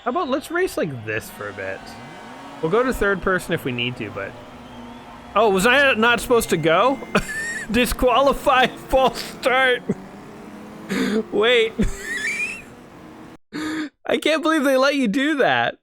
How about let's race like this for a bit? We'll go to third person if we need to, but... Oh, was I not supposed to go? Disqualified, false start. Wait. I can't believe they let you do that.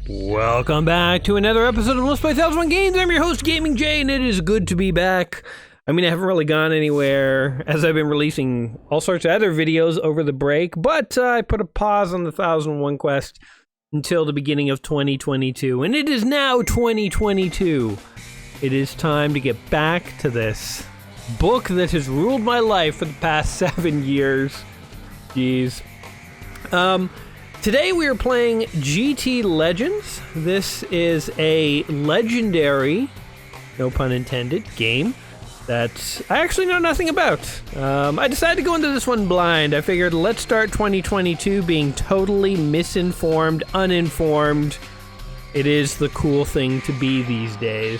Welcome back to another episode of Let's Play 1001 Games. I'm your host, Gaming Jay, and it is good to be back. I mean, I haven't really gone anywhere, as I've been releasing all sorts of other videos over the break, but I put a pause on the 1001 quest until the beginning of 2022, and it is now 2022. It is time to get back to this book that has ruled my life for the past 7 years. Jeez. Today we are playing GT Legends. This is a legendary, no pun intended, game that I actually know nothing about. I decided to go into this one blind. I figured let's start 2022 being totally misinformed, uninformed. It is the cool thing to be these days.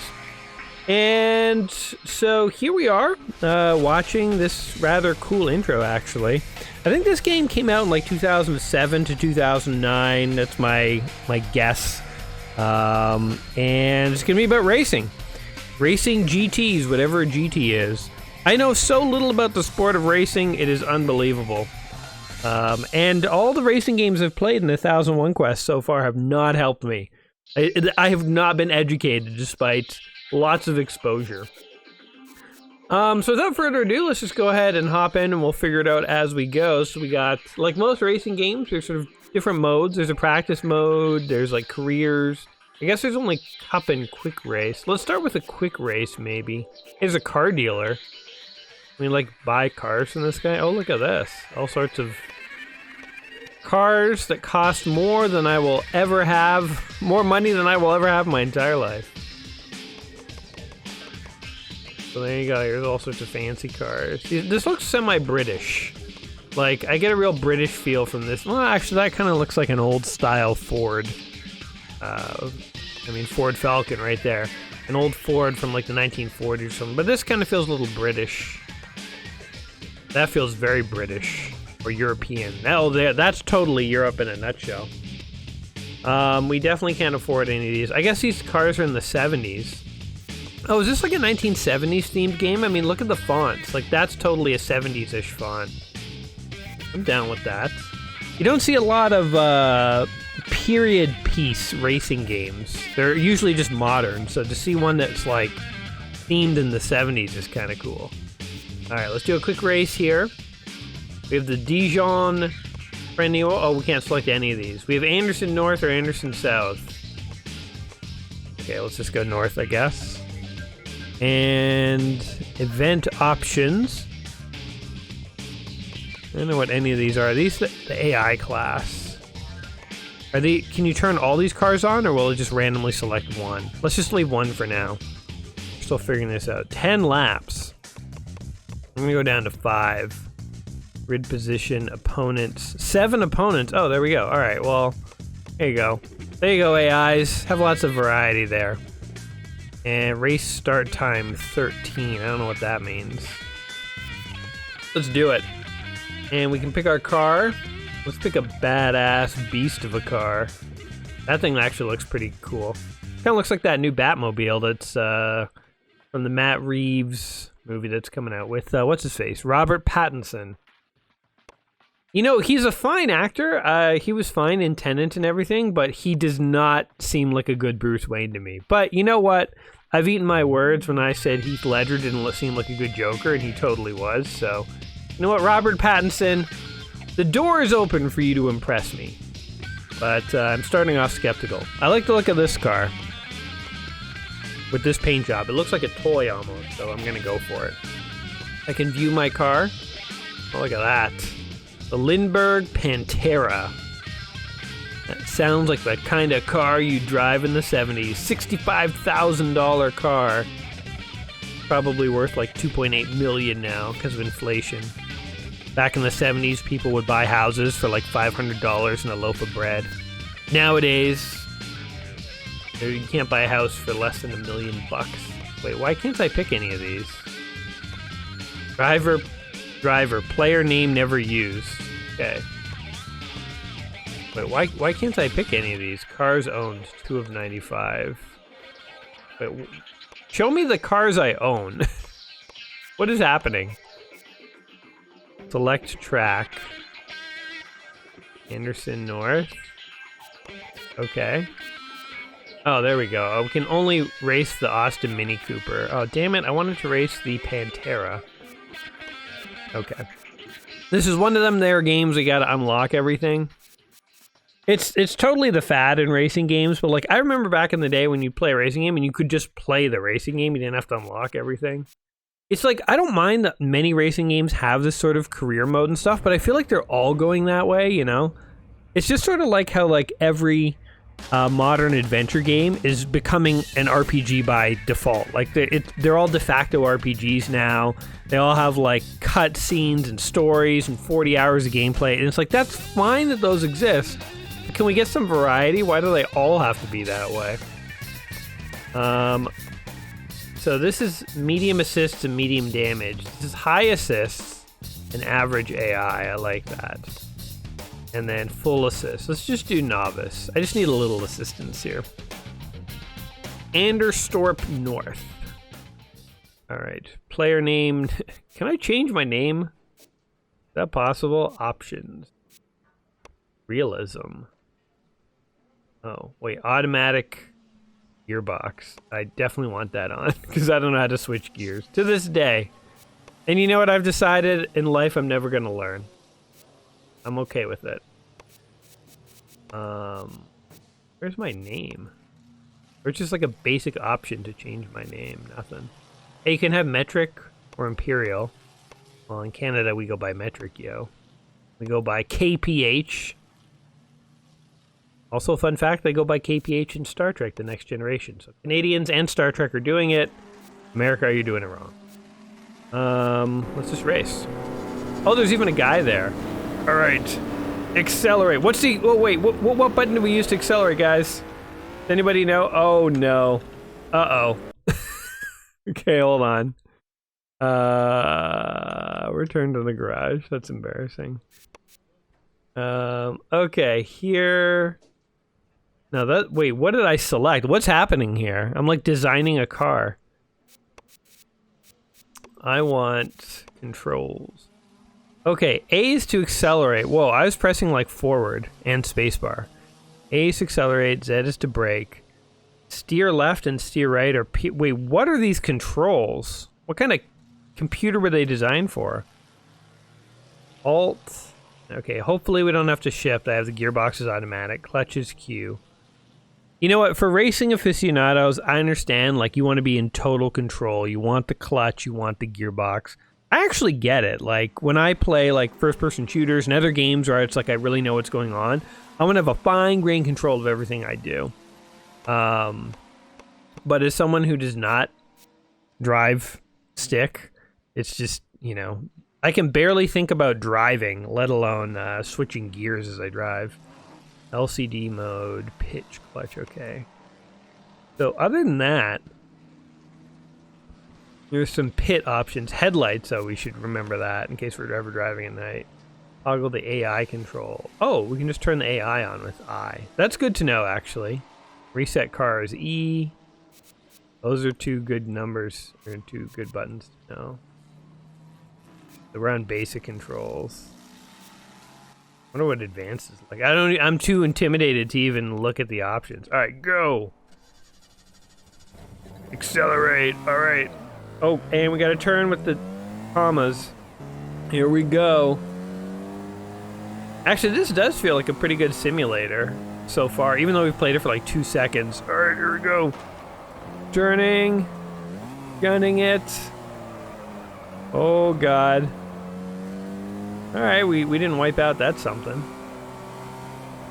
And so here we are, watching this rather cool intro, actually. I think this game came out in like 2007 to 2009. That's my guess. And it's going to be about racing. Racing GTs, whatever a GT is. I know so little about the sport of racing, it is unbelievable. And all the racing games I've played in the 1001 Quest so far have not helped me. I have not been educated despite lots of exposure. So without further ado, let's just go ahead and hop in and we'll figure it out as we go. So we got, like most racing games, there's sort of different modes. There's a practice mode, there's like careers. I guess there's only cup and quick race. Let's start with a quick race, maybe. Here's a car dealer. I mean, like, buy cars from this guy. Oh, look at this. All sorts of cars that cost more than I will ever have, more money than I will ever have in my entire life. So there you go, here's all sorts of fancy cars. This looks semi-British. Like, I get a real British feel from this. Well, actually, that kind of looks like an old-style Ford. I mean, Ford Falcon right there. An old Ford from like the 1940s or something. But this kind of feels a little British. That feels very British. Or European. That's totally Europe in a nutshell. We definitely can't afford any of these. I guess these cars are in the 70s. Oh, is this like a 1970s themed game? I mean, look at the fonts. Like, that's totally a 70s-ish font. I'm down with that. You don't see a lot of period piece racing games. They're usually just modern, so to see one that's like themed in the 70s is kind of cool. Alright, let's do a quick race here. We have the Dijon Frenio. Oh, we can't select any of these. We have Anderson North or Anderson South. Okay, let's just go north, I guess. And event options. I don't know what any of these are. Are these the AI class? Are they? Can you turn all these cars on, or will it just randomly select one? Let's just leave one for now. We're still figuring this out. 10 laps. I'm gonna go down to 5. Grid position, opponents. 7 opponents. Oh, there we go. All right, well, there you go. There you go, AIs. Have lots of variety there. And race start time 13. I don't know what that means. Let's do it. And we can pick our car. Let's pick a badass beast of a car. That thing actually looks pretty cool. Kind of looks like that new Batmobile that's from the Matt Reeves movie that's coming out with, what's his face? Robert Pattinson. You know, he's a fine actor. He was fine in Tenet and everything, but he does not seem like a good Bruce Wayne to me. But you know what? I've eaten my words when I said Heath Ledger didn't seem like a good Joker, and he totally was, so... You know what, Robert Pattinson? The door is open for you to impress me. But I'm starting off skeptical. I like the look of this car. With this paint job. It looks like a toy almost, so I'm gonna go for it. I can view my car. Oh, look at that. The Lindbergh Pantera. That sounds like the kind of car you drive in the 70s. $65,000 car. Probably worth like $2.8 million now because of inflation. Back in the 70s, people would buy houses for like $500 and a loaf of bread. Nowadays, you can't buy a house for less than $1 million. Wait, why can't I pick any of these? Driver, player name never used. Okay. Wait, why can't I pick any of these? Cars owned, 2 of 95. Wait, show me the cars I own. What is happening? Select track. Anderson North. Okay. Oh, there we go. Oh, we can only race the Austin Mini Cooper. Oh, damn it. I wanted to race the Pantera. Okay. This is one of them there games we gotta unlock everything. It's totally the fad in racing games, but like I remember back in the day when you play a racing game and you could just play the racing game, you didn't have to unlock everything. It's like, I don't mind that many racing games have this sort of career mode and stuff, but I feel like they're all going that way, you know? It's just sort of like how like every modern adventure game is becoming an RPG by default. Like they're all de facto RPGs now. They all have like cutscenes and stories and 40 hours of gameplay, and it's like, that's fine that those exist. But can we get some variety? Why do they all have to be that way? So this is medium assists and medium damage. This is high assists and average AI. I like that. And then full assist. Let's just do novice. I just need a little assistance here. Anderstorp North. All right. Player name. Can I change my name? Is that possible? Options. Realism. Oh, wait. Automatic gearbox. I definitely want that on because I don't know how to switch gears to this day. And you know what I've decided in life? I'm never going to learn. I'm okay with it. Where's my name? Or it's just like a basic option to change my name. Nothing. Hey, you can have metric or imperial. Well, in Canada we go by metric, yo. We go by KPH. Also, fun fact, they go by KPH in Star Trek: The Next Generation. So Canadians and Star Trek are doing it. America, are you doing it wrong? Let's just race. Oh, there's even a guy there. All right, accelerate. What's the? Oh wait, what button do we use to accelerate, guys? Does anybody know? Oh no. Uh-oh. Okay, hold on. Return to the garage. That's embarrassing. Okay, here. No, that. Wait, what did I select? What's happening here? I'm like designing a car. I want controls. Okay, A is to accelerate. Whoa, I was pressing like forward and spacebar. A is to accelerate, Z is to brake. Steer left and steer right are wait, what are these controls? What kind of computer were they designed for? Alt. Okay, hopefully we don't have to shift. I have the gearboxes automatic. Clutch is Q. You know what? For racing aficionados, I understand, like, you want to be in total control. You want the clutch, you want the gearbox. I actually get it. Like, when I play, like, first-person shooters and other games where it's like I really know what's going on, I want to have a fine-grained control of everything I do. But as someone who does not drive stick, it's just, you know, I can barely think about driving, let alone switching gears as I drive. LCD mode, pitch, clutch, okay. So other than that, there's some pit options. Headlights, so we should remember that in case we're ever driving at night. Toggle the AI control. Oh, we can just turn the AI on with I. That's good to know, actually. Reset cars, E. Those are two good numbers, or two good buttons to know. We're on basic controls. I wonder what advanced is like. I'm too intimidated to even look at the options. All right, go. Accelerate. All right. Oh, and we got to turn with the commas. Here we go. Actually, this does feel like a pretty good simulator so far, even though we've played it for like 2 seconds. All right, here we go. Turning. Gunning it. Oh, God. Alright, we didn't wipe out. That's something.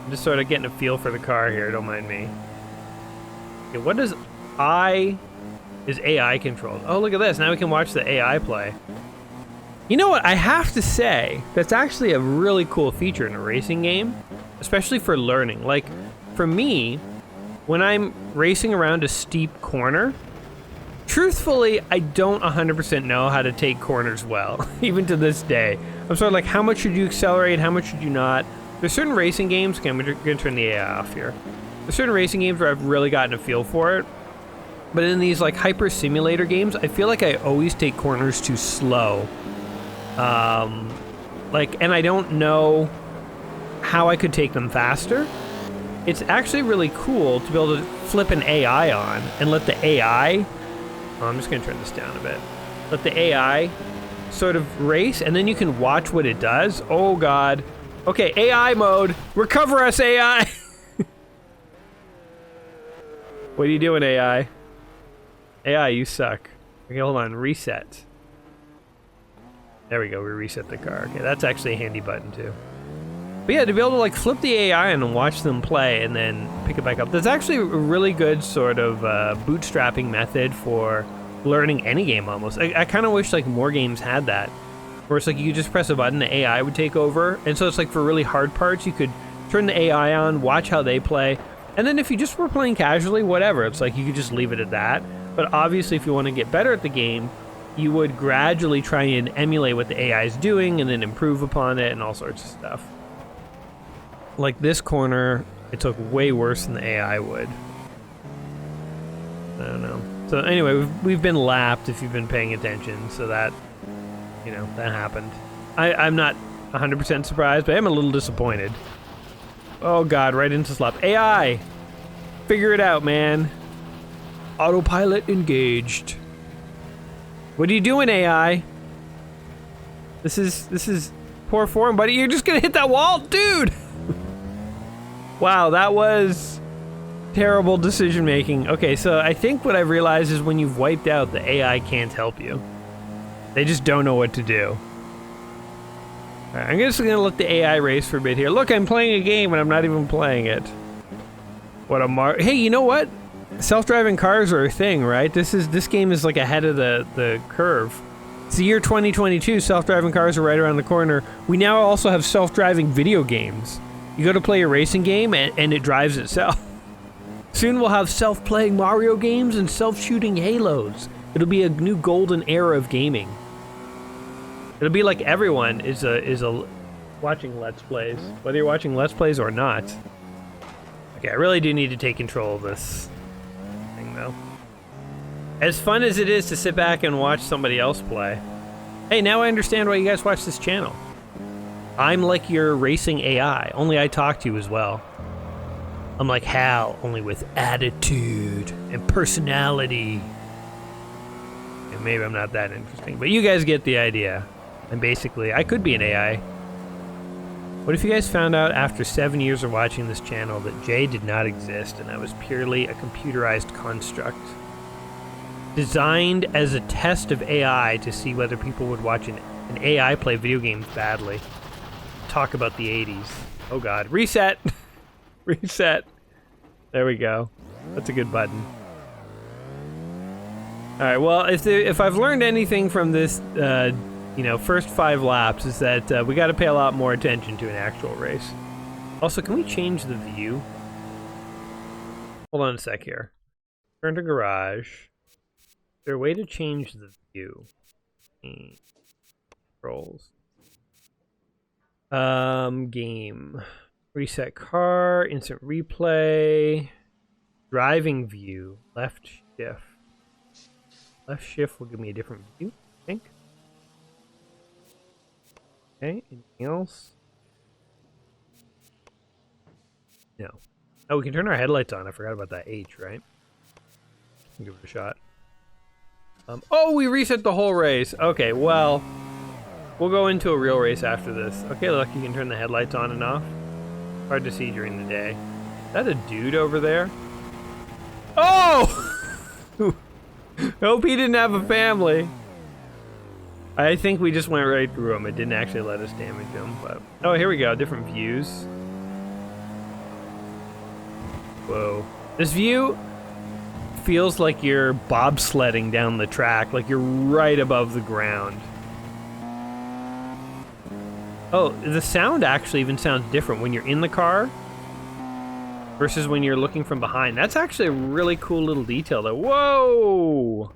I'm just sort of getting a feel for the car here. Don't mind me. Okay, what does I... is AI controlled? Oh, look at this. Now we can watch the AI play. You know what? I have to say, that's actually a really cool feature in a racing game, especially for learning. Like, for me, when I'm racing around a steep corner, Truthfully, I don't 100% know how to take corners well, even to this day. I'm sort of like, how much should you accelerate? How much should you not? There's certain racing games, okay, I'm going to turn the AI off here. There's certain racing games where I've really gotten a feel for it. But in these like hyper simulator games, I feel like I always take corners too slow. And I don't know how I could take them faster. It's actually really cool to be able to flip an AI on and let the AI, I'm just gonna turn this down a bit. Let the AI sort of race, and then you can watch what it does. Oh God. Okay, AI mode, recover us AI. What are you doing, AI? AI, you suck. Okay, hold on, reset. There we go, we reset the car. Okay, that's actually a handy button too. But yeah, to be able to like flip the AI on and watch them play and then pick it back up, that's actually a really good sort of bootstrapping method for learning any game almost. I kind of wish like more games had that, where it's like you could just press a button, the AI would take over. And so it's like for really hard parts, you could turn the AI on, watch how they play. And then if you just were playing casually, whatever, it's like you could just leave it at that. But obviously if you want to get better at the game, you would gradually try and emulate what the AI is doing and then improve upon it and all sorts of stuff. Like this corner, it took way worse than the AI would. I don't know. So anyway, we've been lapped if you've been paying attention, so that, you know, that happened. I'm not 100% surprised, but I'm a little disappointed. Oh God, right into slop. AI! Figure it out, man. Autopilot engaged. What are you doing, AI? This is poor form, buddy. You're just gonna hit that wall? Dude! Wow, that was terrible decision making. Okay, so I think what I've realized is when you've wiped out, the AI can't help you. They just don't know what to do. All right, I'm just gonna let the AI race for a bit here. Look, I'm playing a game and I'm not even playing it. What a hey, you know what? Self-driving cars are a thing, right? This game is like ahead of the curve. It's the year 2022. Self-driving cars are right around the corner. We now also have self-driving video games. You go to play a racing game and it drives itself. Soon we'll have self-playing Mario games and self-shooting Halos. It'll be a new golden era of gaming. It'll be like everyone is watching Let's Plays, whether you're watching Let's Plays or not. Okay, I really do need to take control of this thing though. As fun as it is to sit back and watch somebody else play, hey, now I understand why you guys watch this channel. I'm like your racing AI, only I talk to you as well. I'm like Hal, only with attitude and personality. And maybe I'm not that interesting, but you guys get the idea. And basically, I could be an AI. What if you guys found out after 7 years of watching this channel that Jay did not exist and I was purely a computerized construct? Designed as a test of AI to see whether people would watch an AI play video games badly. Talk about the 80s. Oh God, reset! Reset. There we go. That's a good button. Alright, well, if I've learned anything from this, you know, first 5 laps is that we gotta pay a lot more attention to an actual race. Also, can we change the view? Hold on a sec here. Turn to garage. Is there a way to change the view? Controls. Game. Reset car, instant replay, driving view, left shift. Left shift will give me a different view, I think. Okay, anything else? No. Oh, we can turn our headlights on. I forgot about that H, right? Give it a shot. Oh, we reset the whole race. Okay, well, we'll go into a real race after this. Okay, look, you can turn the headlights on and off. Hard to see during the day. Is that a dude over there? Oh! Hope he didn't have a family. I think we just went right through him. It didn't actually let us damage him, but... Oh, here we go. Different views. Whoa. This view feels like you're bobsledding down the track, like you're right above the ground. Oh, the sound actually even sounds different when you're in the car versus when you're looking from behind. That's actually a really cool little detail though. Whoa!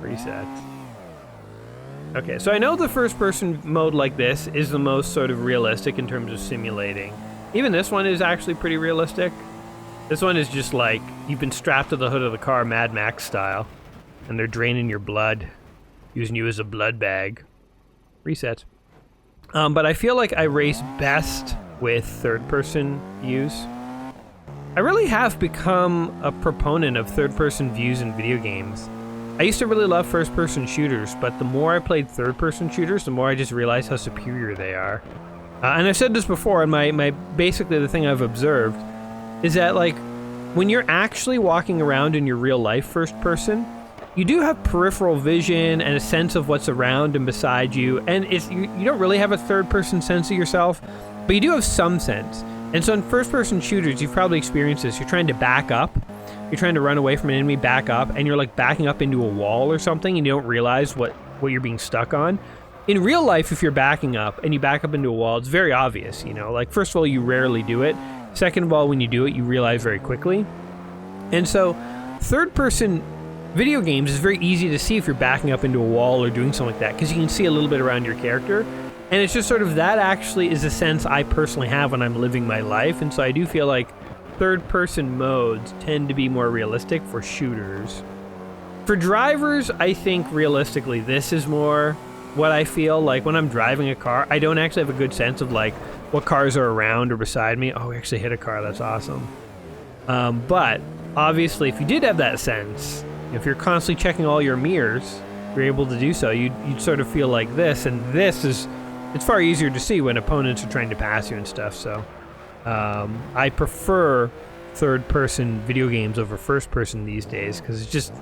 Reset. Okay, so I know the first-person mode like this is the most sort of realistic in terms of simulating. Even this one is actually pretty realistic. This one is just like, you've been strapped to the hood of the car Mad Max style, and they're draining your blood, using you as a blood bag. Reset. But I feel like I race best with third-person views. I really have become a proponent of third-person views in video games. I used to really love first-person shooters, but the more I played third-person shooters, the more I just realized how superior they are. And I've said this before, and basically the thing I've observed is that, like, when you're actually walking around in your real life first person, you do have peripheral vision and a sense of what's around and beside you, and you don't really have a third-person sense of yourself, but you do have some sense. And so in first-person shooters, you've probably experienced this. You're trying to back up. You're trying to run away from an enemy, back up, and you're like backing up into a wall or something, and you don't realize what you're being stuck on. In real life, if you're backing up and you back up into a wall, it's very obvious, you know? Like, first of all, you rarely do it. Second of all, when you do it, you realize very quickly. And so, third-person video games is very easy to see if you're backing up into a wall or doing something like that, because you can see a little bit around your character. And it's just sort of, that actually is a sense I personally have when I'm living my life, and so I do feel like third-person modes tend to be more realistic for shooters. For drivers, I think realistically this is more what I feel like when I'm driving a car. I don't actually have a good sense of like what cars are around or beside me. Oh, we actually hit a car, that's awesome. But obviously if you did have that sense, if you're constantly checking all your mirrors, you're able to do so, you'd sort of feel like this, and it's far easier to see when opponents are trying to pass you and stuff, so I prefer third-person video games over first-person these days, because it's just,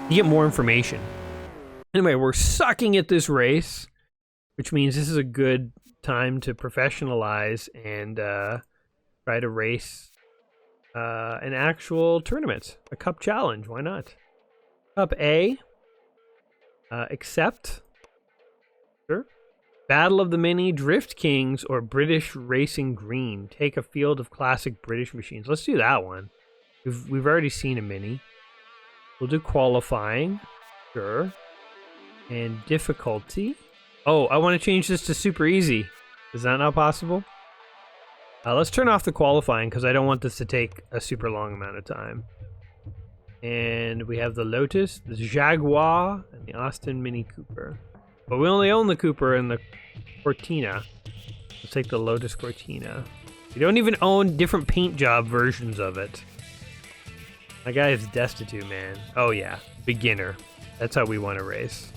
you get more information. Anyway, we're sucking at this race, which means this is a good time to professionalize and try to race an actual tournament, a cup challenge. Why not? Cup A, accept. Sure. Battle of the Mini, Drift Kings, or British Racing Green. Take a field of classic British machines. Let's do that one. We've already seen a Mini. We'll do qualifying. Sure. And difficulty. Oh, I want to change this to super easy. Is that not possible? Let's turn off the qualifying because I don't want this to take a super long amount of time. And we have the Lotus, the Jaguar, and the Austin Mini Cooper. But we only own the Cooper and the Cortina. Let's take the Lotus Cortina. We don't even own different paint job versions of it. My guy is destitute, man. Oh yeah, beginner. That's how we want to race.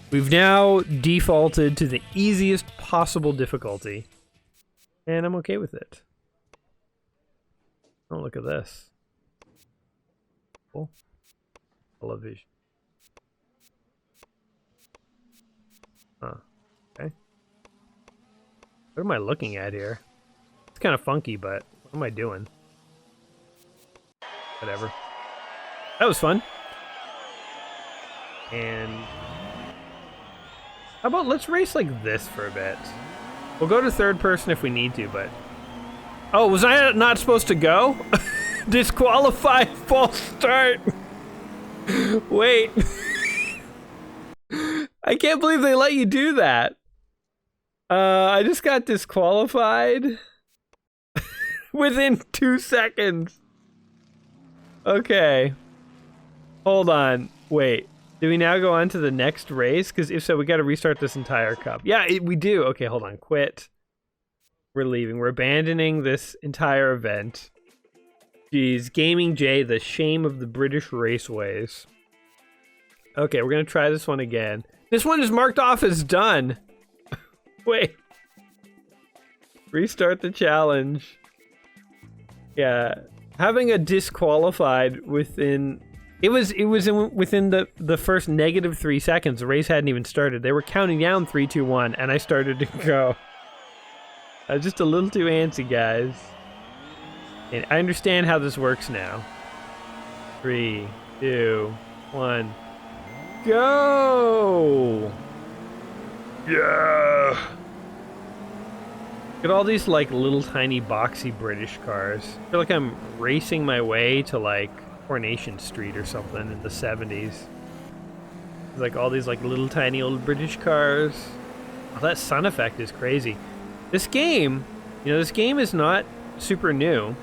We've now defaulted to the easiest possible difficulty. And I'm okay with it. Oh, look at this. Cool. Television. Huh. Okay. What am I looking at here? It's kind of funky, but what am I doing? Whatever. That was fun. And how about let's race like this for a bit? We'll go to third person if we need to, but... Oh, was I not supposed to go? Disqualified, false start. Wait. I can't believe they let you do that. I just got disqualified within 2 seconds. Okay. Hold on. Wait. Do we now go on to the next race? Because if so, we got to restart this entire cup. Yeah, we do. Okay, hold on. Quit. We're leaving. We're abandoning this entire event. Jeez, Gaming J, the shame of the British raceways. Okay, we're going to try this one again. This one is marked off as done. Wait. Restart the challenge. Yeah. Having a disqualified within... It was within the first -3 seconds. The race hadn't even started. They were counting down 3, 2, 1, and I started to go. I was just a little too antsy, guys. And I understand how this works now. 3, 2, 1. Go! Yeah! Look at all these, like, little tiny boxy British cars. I feel like I'm racing my way to, like, Coronation Street or something in the 70s. There's like all these like little tiny old British cars. Oh, that sun effect is crazy. This game, this game is not super new.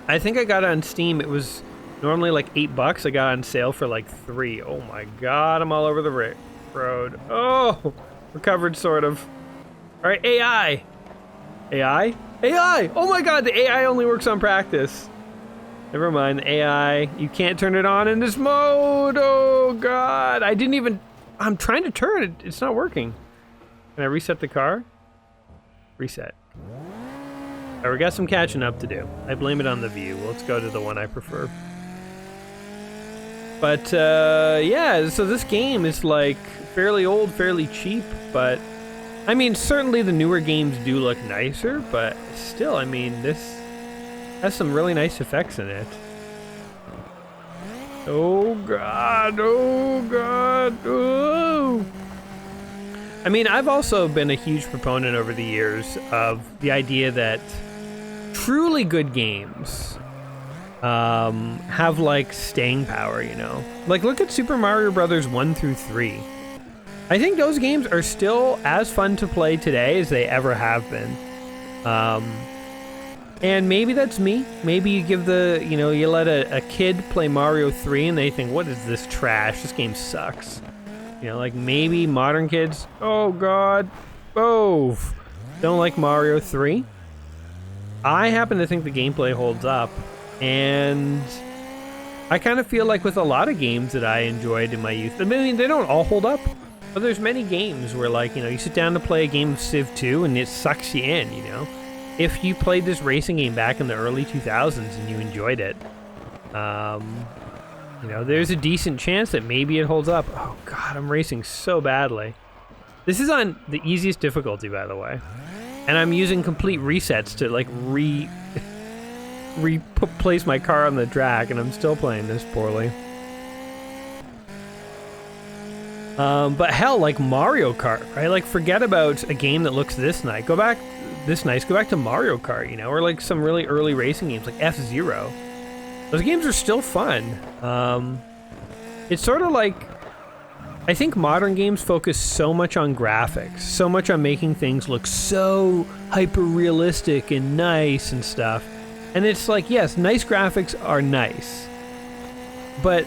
I think I got it on Steam. It was normally like $8. I got it on sale for like $3. Oh my god, I'm all over the road. Oh, recovered sort of. All right, AI. AI? AI! Oh my god, the AI only works on practice. Never mind, the AI. You can't turn it on in this mode. Oh god, I'm trying to turn it. It's not working. Can I reset the car? Reset. All right, we got some catching up to do. I blame it on the view. Let's go to the one I prefer. But yeah, so this game is like fairly old, fairly cheap, but I mean, certainly the newer games do look nicer, but still, I mean, this has some really nice effects in it. Oh god, oh god, oh! I mean, I've also been a huge proponent over the years of the idea that truly good games have like staying power, Like look at Super Mario Brothers 1 through 3. I think those games are still as fun to play today as they ever have been. And maybe that's me. Maybe you give you let a kid play Mario 3 and they think, what is this trash? This game sucks. Like maybe modern kids, oh god, don't like Mario 3. I happen to think the gameplay holds up, and I kind of feel like with a lot of games that I enjoyed in my youth, I mean, they don't all hold up, but there's many games where like, you sit down to play a game of Civ 2 and it sucks you in, If you played this racing game back in the early 2000s and you enjoyed it, there's a decent chance that maybe it holds up. Oh god, I'm racing so badly. This is on the easiest difficulty, by the way. And I'm using complete resets to like place my car on the track, and I'm still playing this poorly. But hell, like Mario Kart, right? Like forget about a game that looks this nice. Go back to Mario Kart, or like some really early racing games like F-Zero. Those games are still fun. It's sort of like, I think modern games focus so much on graphics, so much on making things look so hyper-realistic and nice and stuff. And it's like, yes, nice graphics are nice, but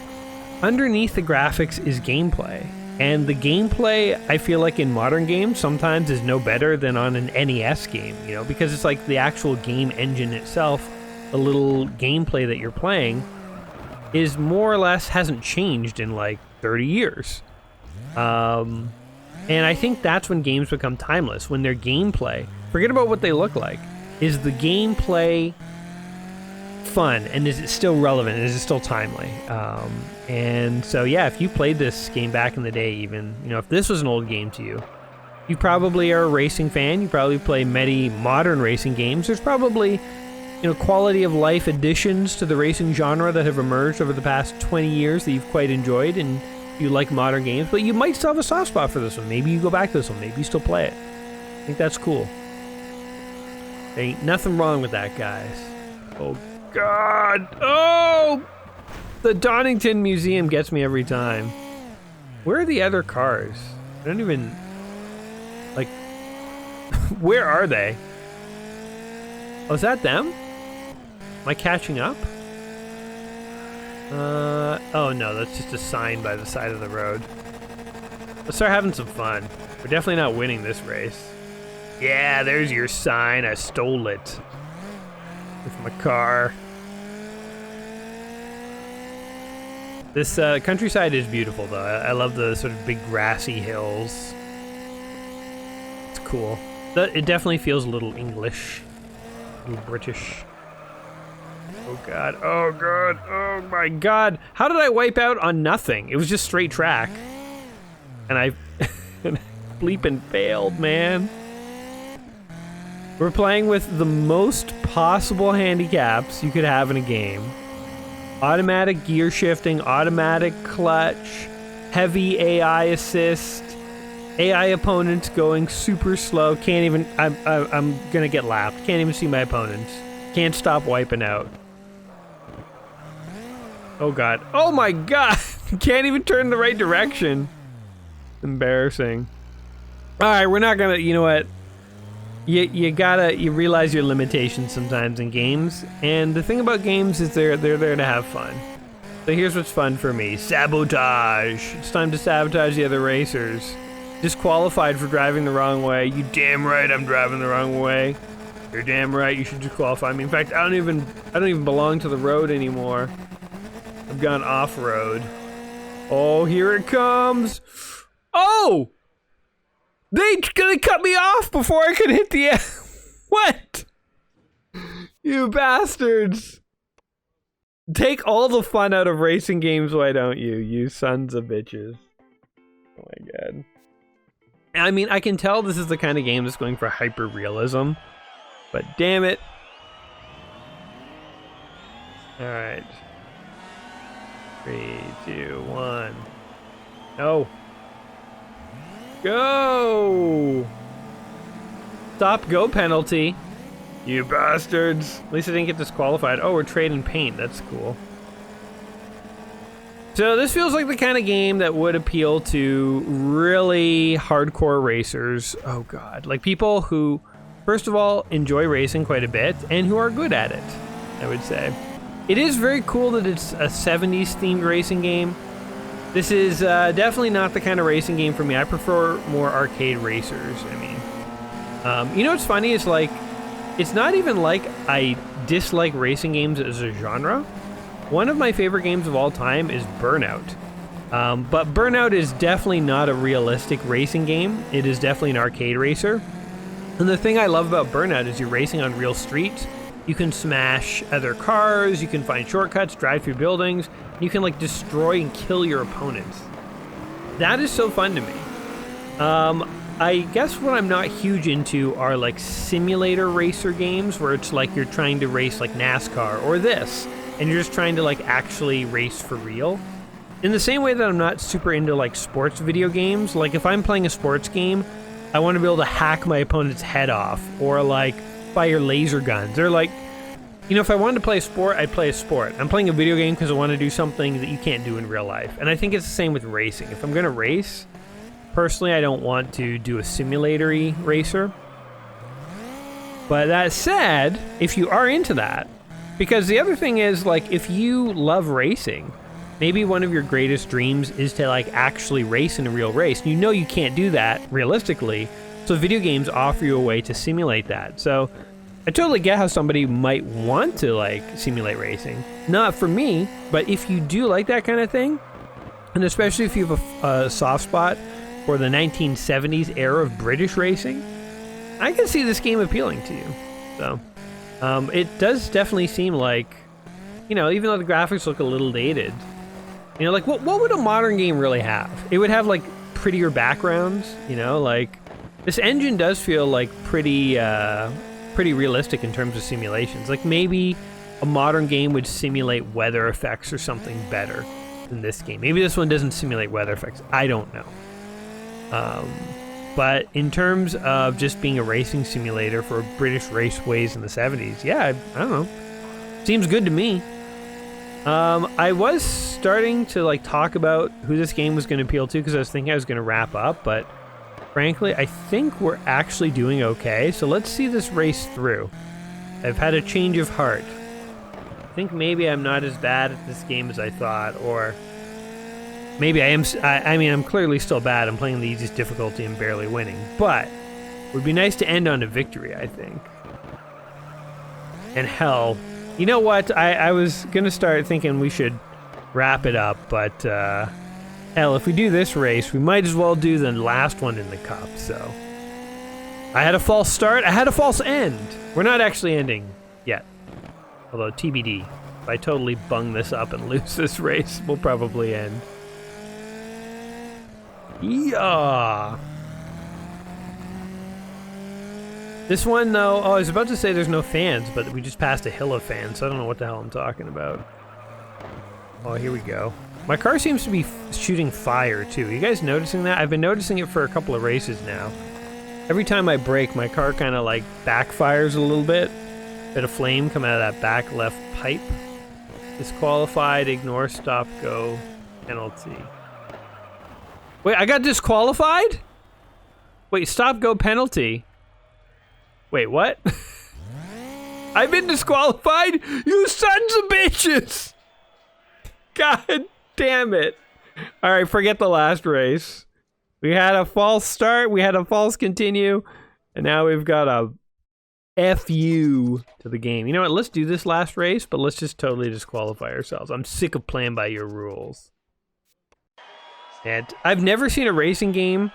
underneath the graphics is gameplay. And the gameplay, I feel like in modern games sometimes is no better than on an NES game, because it's like the actual game engine itself, the little gameplay that you're playing, is more or less hasn't changed in like 30 years. And I think that's when games become timeless, when their gameplay, forget about what they look like, is the gameplay fun, and is it still relevant, is it still timely? And so yeah, if you played this game back in the day, even, if this was an old game to you, you probably are a racing fan, you probably play many modern racing games. There's probably quality of life additions to the racing genre that have emerged over the past 20 years that you've quite enjoyed, and you like modern games, but you might still have a soft spot for this one. Maybe you go back to this one, maybe you still play it. I think that's cool. There ain't nothing wrong with that, guys. Oh god, oh! The Donington Museum gets me every time. Where are the other cars? I don't even, like, where are they? Oh, is that them? Am I catching up? Oh no, that's just a sign by the side of the road. Let's start having some fun. We're definitely not winning this race. Yeah, there's your sign. I stole it with my car. This countryside is beautiful, though. I love the sort of big grassy hills. It's cool. It definitely feels a little English, a little British. Oh god, oh god, oh my god. How did I wipe out on nothing? It was just straight track. And I bleeping failed, man. We're playing with the most possible handicaps you could have in a game. Automatic gear shifting, automatic clutch, heavy AI assist, AI opponents going super slow. Can't even, I'm gonna get lapped. Can't even see my opponents. Can't stop wiping out. Oh god. Oh my god! Can't even turn in the right direction. Embarrassing. Alright, we're not gonna, you know what? You realize your limitations sometimes in games, and the thing about games is they're there to have fun. So here's what's fun for me. Sabotage. It's time to sabotage the other racers. Disqualified for driving the wrong way. You damn right I'm driving the wrong way. You're damn right you should disqualify me. In fact, I don't even belong to the road anymore. I've gone off-road. Oh, here it comes. Oh! They cut me off before I could hit the end. What? You bastards. Take all the fun out of racing games, why don't you? You sons of bitches. Oh my god. I mean, I can tell this is the kind of game that's going for hyper-realism, but damn it. Alright. 3, 2, 1. No. Go! Stop go penalty. You bastards. At least I didn't get disqualified. Oh, we're trading paint. That's cool. So this feels like the kind of game that would appeal to really hardcore racers. Oh god. Like people who, first of all, enjoy racing quite a bit and who are good at it, I would say. It is very cool that it's a 70s themed racing game. This is definitely not the kind of racing game for me. I prefer more arcade racers. I mean, you know what's funny? It's like, it's not even like I dislike racing games as a genre. One of my favorite games of all time is Burnout. But Burnout is definitely not a realistic racing game. It is definitely an arcade racer. And the thing I love about Burnout is you're racing on real streets. You can smash other cars, you can find shortcuts, drive through buildings, you can like destroy and kill your opponents. That is so fun to me. I guess what I'm not huge into are like simulator racer games where it's like you're trying to race like NASCAR or this, and you're just trying to like actually race for real. In the same way that I'm not super into like sports video games, like if I'm playing a sports game, I want to be able to hack my opponent's head off or like fire laser guns. Or like, you know, if I wanted to play a sport, I'd play a sport. I'm playing a video game because I want to do something that you can't do in real life. And I think it's the same with racing. If I'm going to race, personally, I don't want to do a simulatory racer. But that said, if you are into that, because the other thing is, like, if you love racing, maybe one of your greatest dreams is to, like, actually race in a real race. You know you can't do that realistically, so video games offer you a way to simulate that. So I totally get how somebody might want to, like, simulate racing. Not for me, but if you do like that kind of thing, and especially if you have a soft spot for the 1970s era of British racing, I can see this game appealing to you. So it does definitely seem like, you know, even though the graphics look a little dated, you know, like what would a modern game really have? It would have like prettier backgrounds, you know, like this engine does feel like pretty realistic in terms of simulations. Like maybe a modern game would simulate weather effects or something better than this game. Maybe this one doesn't simulate weather effects. I don't know. But in terms of just being a racing simulator for British raceways in the 70s, yeah, I don't know. Seems good to me. I was starting to like talk about who this game was going to appeal to because I was thinking I was going to wrap up, but frankly, I think we're actually doing okay. So let's see this race through. I've had a change of heart. I think maybe I'm not as bad at this game as I thought, or maybe I am. I mean, I'm clearly still bad. I'm playing the easiest difficulty and barely winning. But it would be nice to end on a victory, I think. And hell, you know what? I was going to start thinking we should wrap it up, but hell, if we do this race, we might as well do the last one in the cup, so. I had a false start. I had a false end. We're not actually ending yet. Although, TBD. If I totally bung this up and lose this race, we'll probably end. Yeah. This one, though, oh, I was about to say there's no fans, but we just passed a hill of fans, so I don't know what the hell I'm talking about. Oh, here we go. My car seems to be shooting fire, too. You guys noticing that? I've been noticing it for a couple of races now. Every time I brake, my car kind of, like, backfires a little bit. Bit of flame come out of that back left pipe. Disqualified, ignore, stop, go. penalty. Wait, I got disqualified? Wait, stop, go, penalty. Wait, what? I've been disqualified? You sons of bitches! God damn it. Alright, forget the last race. We had a false start, we had a false continue, and now we've got a FU to the game. You know what, let's do this last race, but let's just totally disqualify ourselves. I'm sick of playing by your rules. And I've never seen a racing game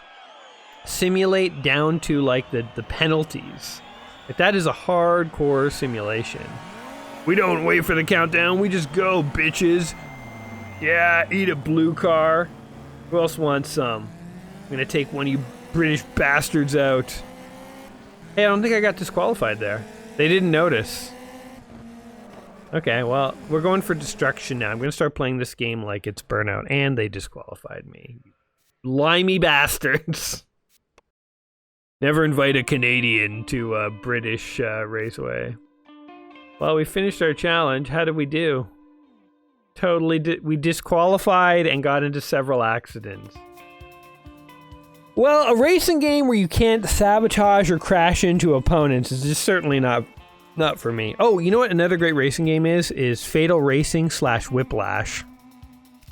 simulate down to like the penalties. Like, that is a hardcore simulation. We don't wait for the countdown, we just go, bitches. Yeah, eat a blue car. Who else wants some? I'm gonna take one of you British bastards out. Hey, I don't think I got disqualified there. They didn't notice. Okay, well, we're going for destruction now. I'm gonna start playing this game like it's Burnout, and they disqualified me. Limey bastards. Never invite a Canadian to a British raceway. Well, we finished our challenge. How did we do? Totally, we disqualified and got into several accidents. Well, a racing game where you can't sabotage or crash into opponents is just certainly not for me. Oh, you know what another great racing game is Fatal Racing / Whiplash.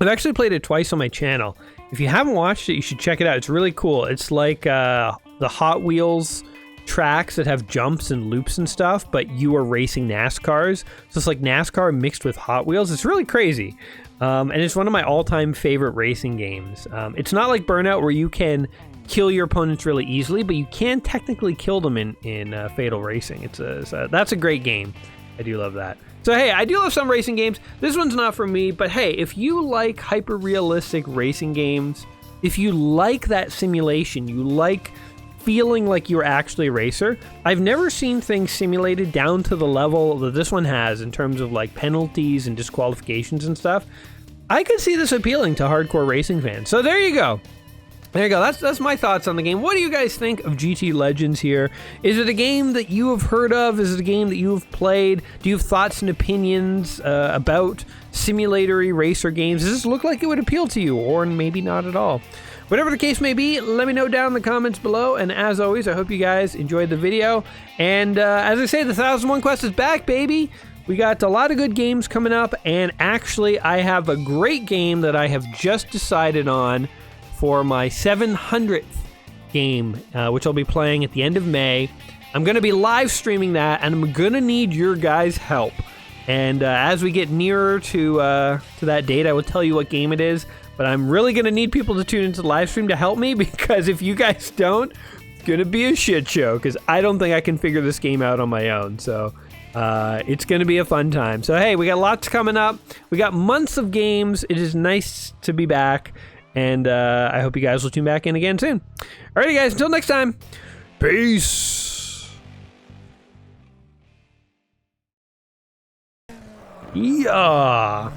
I've actually played it twice on my channel. If you haven't watched it, you should check it out. It's really cool. It's like the Hot Wheels tracks that have jumps and loops and stuff, but you are racing NASCARs. So it's like NASCAR mixed with Hot Wheels. It's really crazy. And it's one of my all-time favorite racing games. It's not like Burnout where you can kill your opponents really easily, but you can technically kill them in Fatal Racing. That's a great game. I do love that. So hey, I do love some racing games. This one's not for me, but hey, if you like hyper-realistic racing games, if you like that simulation, you like feeling like you're actually a racer. I've never seen things simulated down to the level that this one has in terms of like penalties and disqualifications and stuff. I could see this appealing to hardcore racing fans. So there you go. There you go. That's my thoughts on the game. What do you guys think of GT Legends here? Is it a game that you have heard of? Is it a game that you have played? Do you have thoughts and opinions about simulatory racer games? Does this look like it would appeal to you, or maybe not at all? Whatever the case may be, let me know down in the comments below. And as always, I hope you guys enjoyed the video. And as I say, the 1001 Quest is back, baby. We got a lot of good games coming up. And actually, I have a great game that I have just decided on for my 700th game, which I'll be playing at the end of May. I'm going to be live streaming that, and I'm going to need your guys' help. And as we get nearer to that date, I will tell you what game it is. But I'm really going to need people to tune into the live stream to help me, because if you guys don't, it's going to be a shit show, because I don't think I can figure this game out on my own. So it's going to be a fun time. So hey, we got lots coming up. We got months of games. It is nice to be back. And I hope you guys will tune back in again soon. Alrighty guys, until next time, peace. Yeah.